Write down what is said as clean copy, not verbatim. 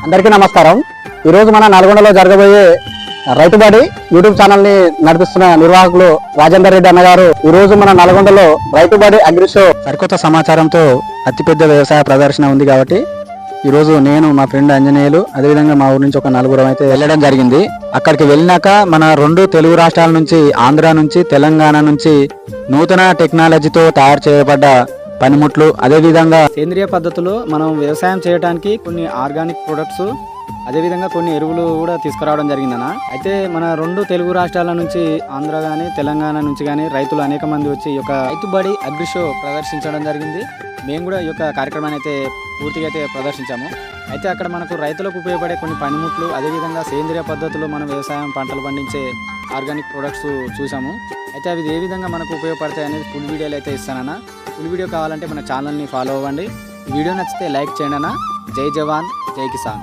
అందరికీ నమస్కారం. ఈరోజు మన నల్గొండలో జరగబోయే రైతుబడి యూట్యూబ్ ఛానల్ ని నడిపిస్తున్న నిర్వాహకులు రాజేందర్ రెడ్డి అన్నగారు ఈ రోజు మన నల్గొండలో రైతుబడి అగ్రి షో సరికొత్త సమాచారంతో అతిపెద్ద వ్యవసాయ ప్రదర్శన ఉంది కాబట్టి ఈ రోజు నేను మా ఫ్రెండ్ అంజనేయులు అదేవిధంగా మా ఊరు నుంచి ఒక నలుగురం అయితే వెళ్ళడం జరిగింది. అక్కడికి వెళ్ళినాక మన రెండు తెలుగు రాష్ట్రాల నుంచి ఆంధ్ర నుంచి తెలంగాణ నుంచి నూతన టెక్నాలజీతో తయారు చేయబడ్డ పనిముట్లు అదేవిధంగా సేంద్రియ పద్ధతిలో మనం వ్యవసాయం చేయడానికి కొన్ని ఆర్గానిక్ ప్రొడక్ట్స్ అదేవిధంగా కొన్ని ఎరువులు కూడా తీసుకురావడం జరిగిందన్న. అయితే మన రెండు తెలుగు రాష్ట్రాల నుంచి ఆంధ్ర కానీ తెలంగాణ నుంచి కానీ రైతులు అనేక మంది వచ్చి ఈ యొక్క రైతుబడి అగ్రి షో ప్రదర్శించడం జరిగింది. మేము కూడా ఈ యొక్క కార్యక్రమాన్ని అయితే పూర్తిగా అయితే ప్రదర్శించాము. అయితే అక్కడ మనకు రైతులకు ఉపయోగపడే కొన్ని పనిముట్లు అదేవిధంగా సేంద్రియ పద్ధతిలో మనం వ్యవసాయం పంటలు పండించే ఆర్గానిక్ ప్రొడక్ట్స్ చూసాము. అయితే అవి ఏ విధంగా మనకు ఉపయోగపడతాయి అనేది ఫుల్ వీడియోలు అయితే ఇస్తానన్నా. ఫుల్ వీడియో కావాలంటే మన ఛానల్ని ఫాలో అవ్వండి. ఈ వీడియో నచ్చితే లైక్ చేయండి అన్న. జై జవాన్ జై కిసాన్.